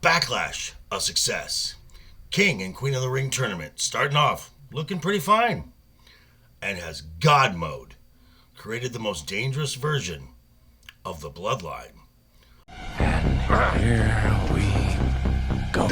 Backlash, a success. King and Queen of the Ring tournament starting off looking pretty fine. And has God mode created the most dangerous version of the Bloodline. And here we go.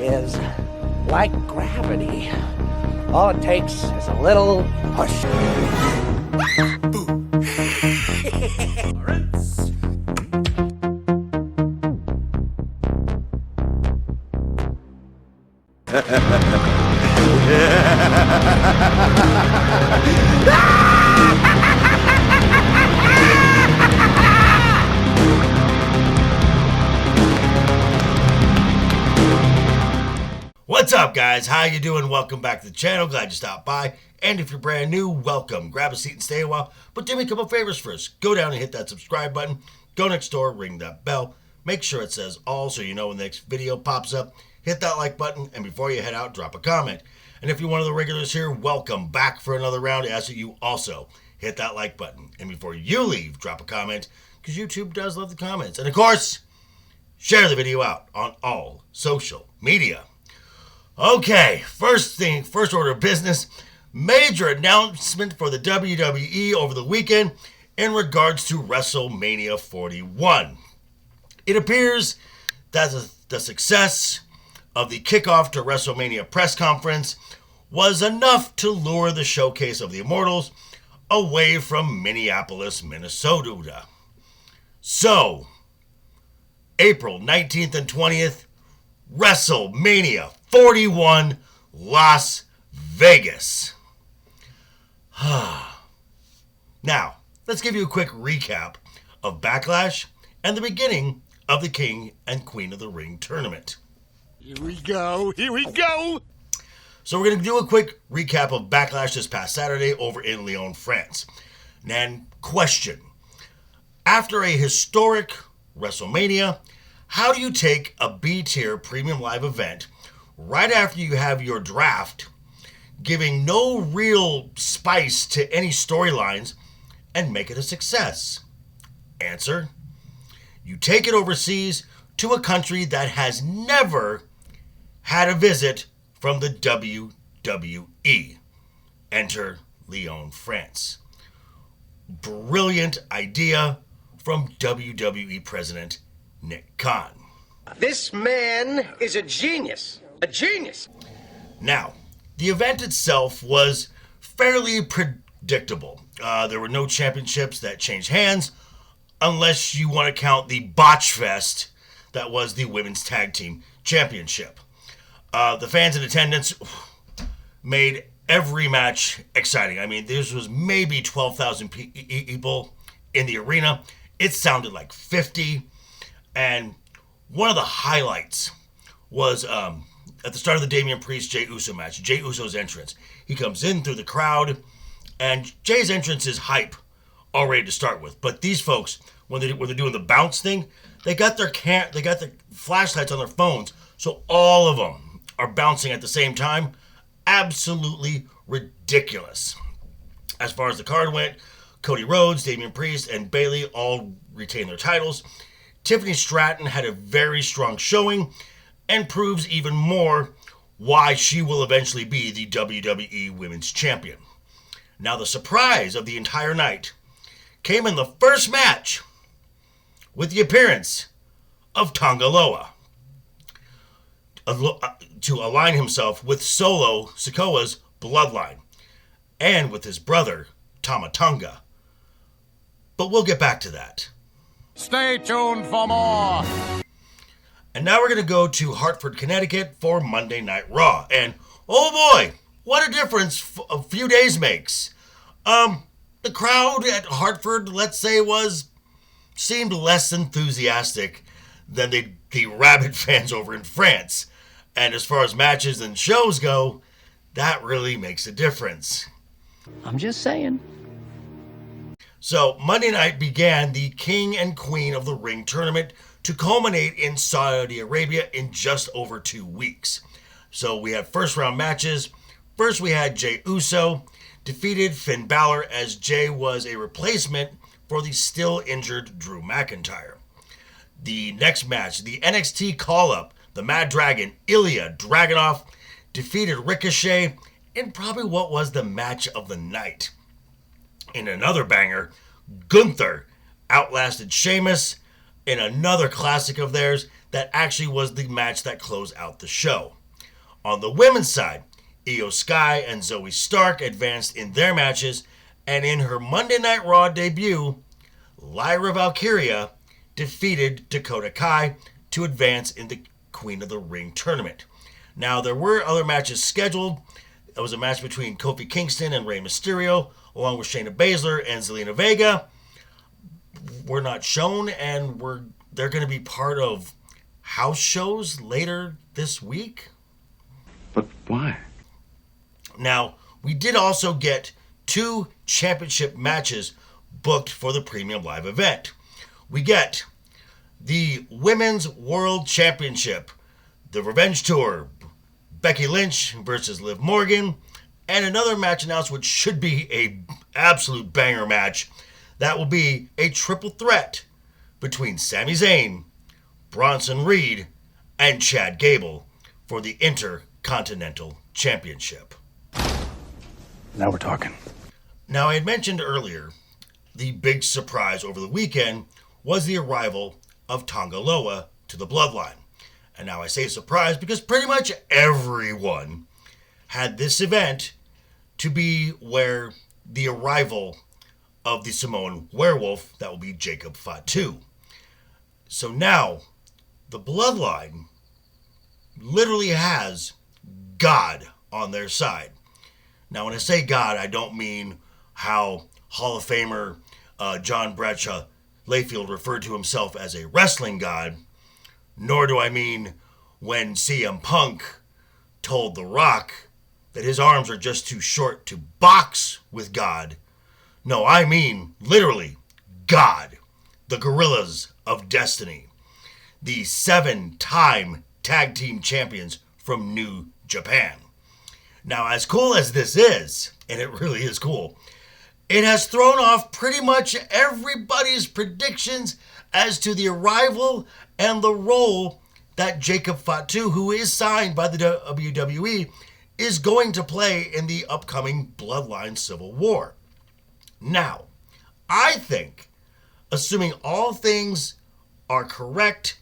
Is like gravity. All it takes is a little push. What's up, guys? How you doing? Welcome back to the channel. Glad you stopped by. And if you're brand new, welcome. Grab a seat and stay a while. But do me a couple favors first. Go down and hit that subscribe button. Go next door, ring that bell. Make sure it says all so you know when the next video pops up. Hit that like button, and before you head out, drop a comment. And if you're one of the regulars here, welcome back for another round. I ask that you also hit that like button. And before you leave, drop a comment, because YouTube does love the comments. And of course, share the video out on all social media. Okay, first order of business, major announcement for the WWE over the weekend in regards to WrestleMania 41. It appears that the success of the kickoff to WrestleMania press conference was enough to lure the showcase of the Immortals away from Minneapolis, Minnesota. So, April 19th and 20th, WrestleMania 41, Las Vegas. Now, let's give you a quick recap of Backlash and the beginning of the King and Queen of the Ring tournament. Here we go. So we're going to do a quick recap of Backlash this past Saturday over in Lyon, France. And question, after a historic WrestleMania, how do you take a B-tier premium live event right after you have your draft, giving no real spice to any storylines, and make it a success? Answer, you take it overseas to a country that has never had a visit from the WWE. Enter Lyon, France. Brilliant idea from WWE President Nick Khan. This man is a genius. A genius. Now, the event itself was fairly predictable. There were no championships that changed hands, unless you want to count the Botch Fest that was the Women's Tag Team Championship. The fans in attendance made every match exciting. I mean, this was maybe 12,000 people in the arena. It sounded like 50. And one of the highlights was at the start of the Damian Priest-Jey Uso match, Jey Uso's entrance. He comes in through the crowd, and Jey's entrance is hype already to start with. But these folks, when they're doing the bounce thing, they got their flashlights on their phones, so all of them are bouncing at the same time. Absolutely ridiculous. As far as the card went, Cody Rhodes, Damian Priest, and Bayley all retained their titles. Tiffany Stratton had a very strong showing and proves even more why she will eventually be the WWE Women's Champion. Now, the surprise of the entire night came in the first match with the appearance of Tonga Loa to align himself with Solo Sikoa's bloodline and with his brother, Tama Tonga. But we'll get back to that. Stay tuned for more. And now we're going to go to Hartford, Connecticut for Monday Night Raw. And, oh boy, what a difference a few days makes. The crowd at Hartford, let's say, seemed less enthusiastic than the rabid fans over in France. And as far as matches and shows go, That really makes a difference. I'm just saying. So Monday night began the King and Queen of the Ring tournament to culminate in Saudi Arabia in just over 2 weeks. So we had first round matches. First we had Jey Uso defeated Finn Balor, as Jey was a replacement for the still injured Drew McIntyre. The next match, the NXT call-up, the Mad Dragon, Ilya Dragunov, defeated Ricochet in probably what was the match of the night. In another banger, Gunther outlasted Sheamus in another classic of theirs that actually was the match that closed out the show. On the women's side, Io Sky and Zoe Stark advanced in their matches, and in her Monday Night Raw debut, Lyra Valkyria defeated Dakota Kai to advance in the Queen of the Ring tournament. Now, there were other matches scheduled. There was a match between Kofi Kingston and Rey Mysterio, along with Shayna Baszler and Zelina Vega. Were not shown, and they're going to be part of house shows later this week. But why? Now, we did also get 2 championship matches booked for the Premium Live event. We get the Women's World Championship, the Revenge Tour, Becky Lynch versus Liv Morgan, and another match announced which should be a absolute banger match. That will be a triple threat between Sami Zayn, Bronson Reed, and Chad Gable for the Intercontinental Championship. Now we're talking. Now, I had mentioned earlier, the big surprise over the weekend was the arrival of Tonga Loa to the Bloodline. And now I say surprise because pretty much everyone had this event to be where the arrival of the Samoan werewolf, that will be Jacob Fatu. So now, the Bloodline literally has God on their side. Now, when I say God, I don't mean how Hall of Famer John Bradshaw Layfield referred to himself as a wrestling god, nor do I mean when CM Punk told The Rock that his arms are just too short to box with God. No, I mean literally God, the Gorillas of Destiny, the 7-time tag team champions from New Japan. Now, as cool as this is, and it really is cool, it has thrown off pretty much everybody's predictions as to the arrival and the role that Jacob Fatu, who is signed by the WWE, is going to play in the upcoming Bloodline Civil War. Now, I think, assuming all things are correct,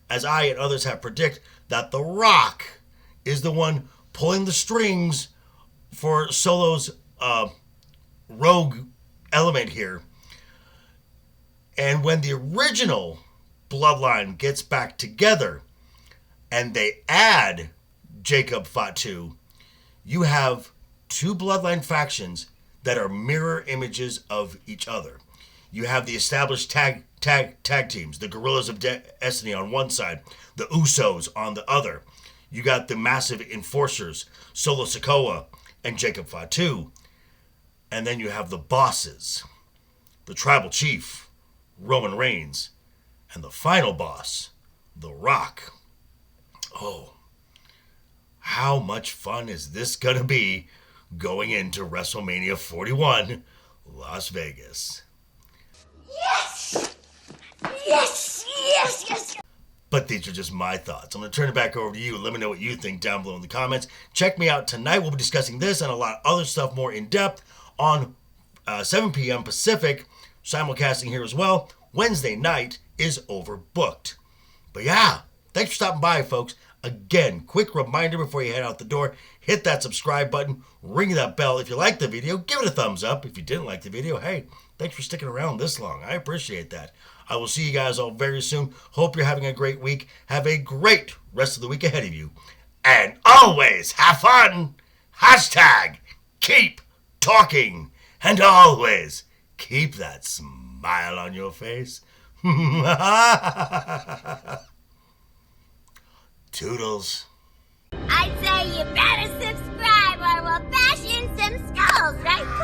as I and others have predicted, that The Rock is the one pulling the strings for Solo's rogue element here. And when the original Bloodline gets back together and they add Jacob Fatu, you have 2 Bloodline factions that are mirror images of each other. You have the established tag teams, the Gorillas of Destiny on one side, the Usos on the other. You got the massive enforcers, Solo Sikoa and Jacob Fatu. And then you have the bosses, the tribal chief, Roman Reigns, and the final boss, The Rock. Oh, how much fun is this going to be going into WrestleMania 41, Las Vegas? Yes! Yes! Yes! Yes! But these are just my thoughts. I'm going to turn it back over to you. Let me know what you think down below in the comments. Check me out tonight. We'll be discussing this and a lot of other stuff more in depth on 7 p.m. Pacific, simulcasting here as well. Wednesday night is overbooked. But yeah, thanks for stopping by, folks. Again, quick reminder before you head out the door, hit that subscribe button, ring that bell. If you liked the video, give it a thumbs up. If you didn't like the video, hey, thanks for sticking around this long. I appreciate that. I will see you guys all very soon. Hope you're having a great week. Have a great rest of the week ahead of you. And always have fun. Hashtag keep talking. And always keep that smile on your face. Toodles. I'd say you better subscribe or right?